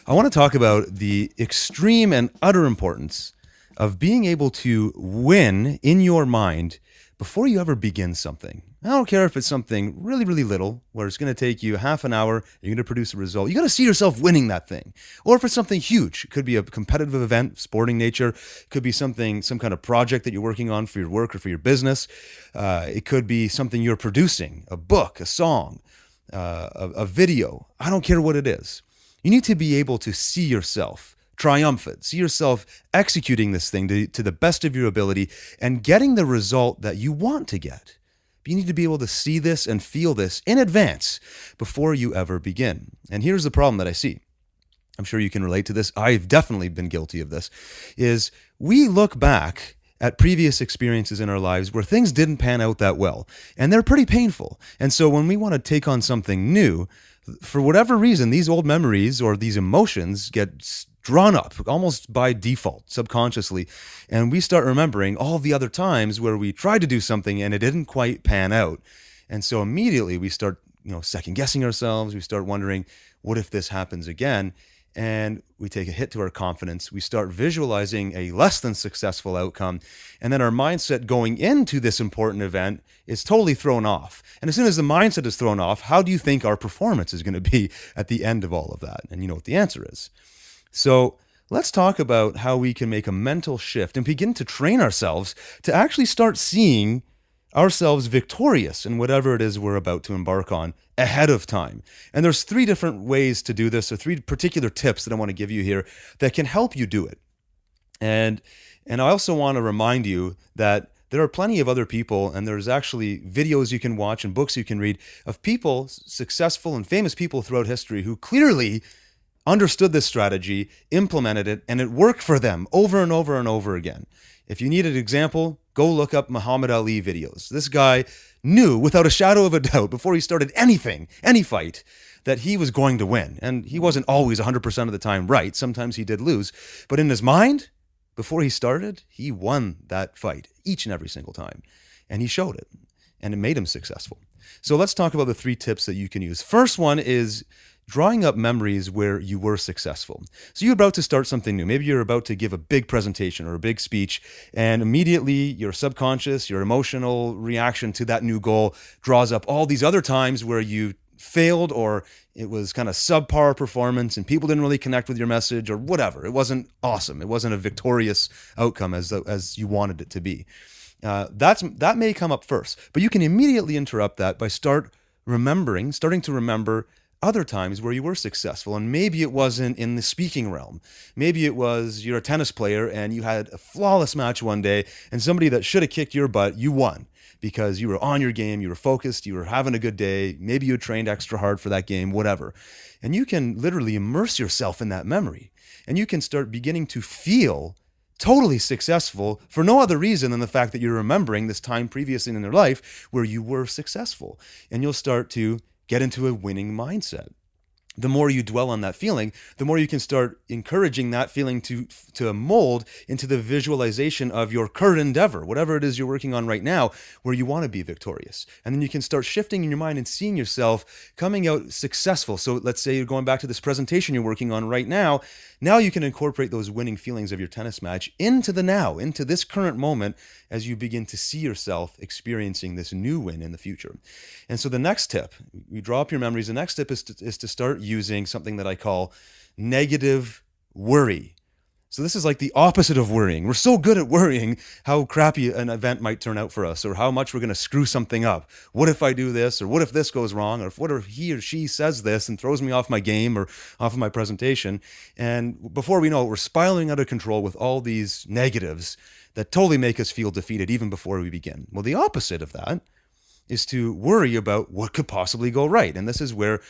I want to talk about the extreme and utter importance of being able to win in your mind before you ever begin something. I don't care if it's something really, really little, where it's going to take you half an hour, you're going to produce a result. You got to see yourself winning that thing. Or if it's something huge, it could be a competitive event, sporting nature, it could be something, some kind of project that you're working on for your work or for your business. It could be something you're producing, a book, a song, a video. I don't care what it is. You need to be able to see yourself triumphant, see yourself executing this thing to the best of your ability and getting the result that you want to get. But you need to be able to see this and feel this in advance before you ever begin. And here's the problem that I see. I'm sure you can relate to this. I've definitely been guilty of this, is we look back at previous experiences in our lives where things didn't pan out that well, and they're pretty painful. And so when we want to take on something new, for whatever reason, these old memories or these emotions get drawn up almost by default, subconsciously. And we start remembering all the other times where we tried to do something and it didn't quite pan out. And so immediately we start, second guessing ourselves. We start wondering, what if this happens again? And we take a hit to our confidence. We start visualizing a less than successful outcome. And then our mindset going into this important event is totally thrown off. And as soon as the mindset is thrown off, how do you think our performance is going to be at the end of all of that? And you know what the answer is. So let's talk about how we can make a mental shift and begin to train ourselves to actually start seeing ourselves victorious in whatever it is we're about to embark on ahead of time. And there's 3 different ways to do this, or 3 particular tips that I want to give you here that can help you do it. And I also want to remind you that there are plenty of other people, and there's actually videos you can watch and books you can read of people, successful and famous people throughout history, who clearly understood this strategy, implemented it, and it worked for them over and over and over again. If you need an example, go look up Muhammad Ali videos. This guy knew without a shadow of a doubt before he started anything, any fight, that he was going to win. And he wasn't always 100% of the time right. Sometimes he did lose. But in his mind, before he started, he won that fight each and every single time. And he showed it. And it made him successful. So let's talk about the 3 tips that you can use. First one is drawing up memories where you were successful. So you're about to start something new. Maybe you're about to give a big presentation or a big speech, and immediately your subconscious, your emotional reaction to that new goal draws up all these other times where you failed, or it was kind of subpar performance and people didn't really connect with your message, or whatever. It wasn't awesome. It wasn't a victorious outcome as you wanted it to be. That may come up first, but you can immediately interrupt that by starting to remember other times where you were successful. And maybe it wasn't in the speaking realm. Maybe it was you're a tennis player and you had a flawless match one day, and somebody that should have kicked your butt, you won because you were on your game, you were focused, you were having a good day. Maybe you trained extra hard for that game, whatever. And you can literally immerse yourself in that memory, and you can start beginning to feel totally successful for no other reason than the fact that you're remembering this time previously in your life where you were successful. And you'll start to get into a winning mindset. The more you dwell on that feeling, the more you can start encouraging that feeling to mold into the visualization of your current endeavor, whatever it is you're working on right now, where you want to be victorious. And then you can start shifting in your mind and seeing yourself coming out successful. So let's say you're going back to this presentation you're working on right now. Now you can incorporate those winning feelings of your tennis match into the now, into this current moment, as you begin to see yourself experiencing this new win in the future. And so the next tip, you draw up your memories. The next tip is to start using something that I call negative worry. So this is like the opposite of worrying. We're so good at worrying how crappy an event might turn out for us, or how much we're going to screw something up. What if I do this? Or what if this goes wrong? Or what if he or she says this and throws me off my game or off of my presentation? And before we know it, we're spiraling out of control with all these negatives that totally make us feel defeated even before we begin. Well, the opposite of that is to worry about what could possibly go right. And this is where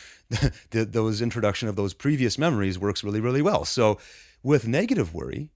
those introduction of those previous memories works really, really well. So with negative worry,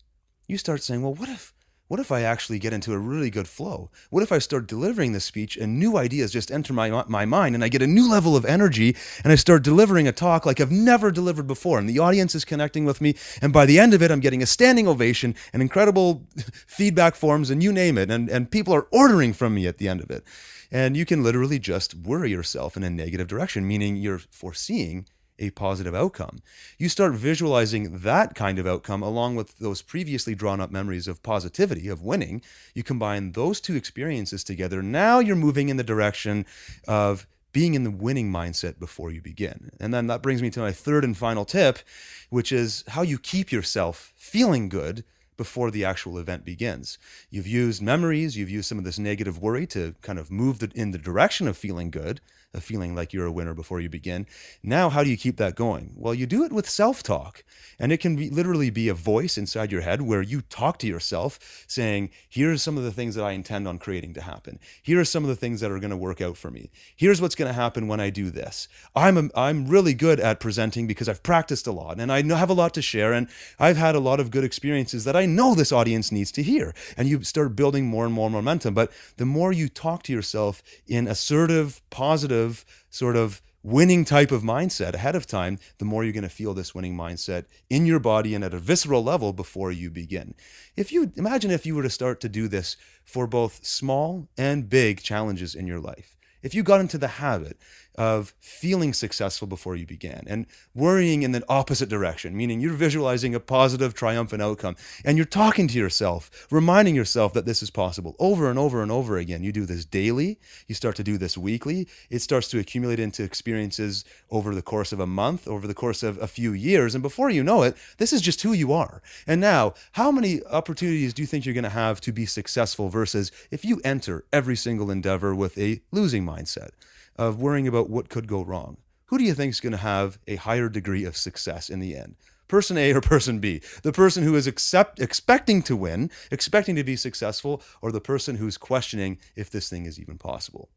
you start saying, well, what if I actually get into a really good flow? What if I start delivering this speech and new ideas just enter my mind, and I get a new level of energy, and I start delivering a talk like I've never delivered before, and the audience is connecting with me, and by the end of it, I'm getting a standing ovation and incredible feedback forms, and you name it, and people are ordering from me at the end of it. And you can literally just worry yourself in a negative direction, meaning you're foreseeing a positive outcome. You start visualizing that kind of outcome along with those previously drawn up memories of positivity, of winning. You combine those two experiences together. Now you're moving in the direction of being in the winning mindset before you begin. And then that brings me to my third and final tip, which is how you keep yourself feeling good before the actual event begins. You've used memories, you've used some of this negative worry to kind of move in the direction of feeling good, of feeling like you're a winner before you begin. Now, how do you keep that going? Well, you do it with self-talk. And it can literally be a voice inside your head where you talk to yourself saying, here's some of the things that I intend on creating to happen. Here are some of the things that are going to work out for me. Here's what's going to happen when I do this. I'm really good at presenting because I've practiced a lot and I have a lot to share, and I've had a lot of good experiences that I know this audience needs to hear. And you start building more and more momentum. But the more you talk to yourself in assertive, positive, sort of winning type of mindset ahead of time, the more you're going to feel this winning mindset in your body and at a visceral level before you begin. Imagine if you were to start to do this for both small and big challenges in your life. If you got into the habit of feeling successful before you began and worrying in the opposite direction, meaning you're visualizing a positive, triumphant outcome, and you're talking to yourself, reminding yourself that this is possible over and over and over again. You do this daily, you start to do this weekly, it starts to accumulate into experiences over the course of a month, over the course of a few years, and before you know it, this is just who you are. And now, how many opportunities do you think you're going to have to be successful versus if you enter every single endeavor with a losing mindset of worrying about what could go wrong? Who do you think is going to have a higher degree of success in the end? Person A or person B? The person who is expecting to win, expecting to be successful, or the person who's questioning if this thing is even possible?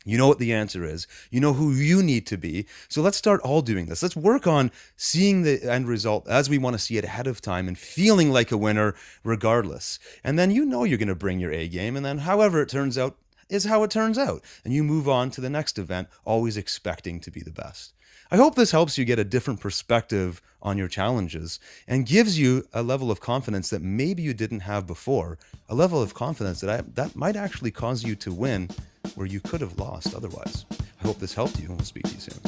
You know what the answer is. You know who you need to be. So let's start all doing this. Let's work on seeing the end result as we want to see it ahead of time and feeling like a winner regardless. And then you're going to bring your A game, and then however it turns out is how it turns out. And you move on to the next event, always expecting to be the best. I hope this helps you get a different perspective on your challenges and gives you a level of confidence that maybe you didn't have before, a level of confidence that might actually cause you to win where you could have lost otherwise. I hope this helped you, and we'll speak to you soon.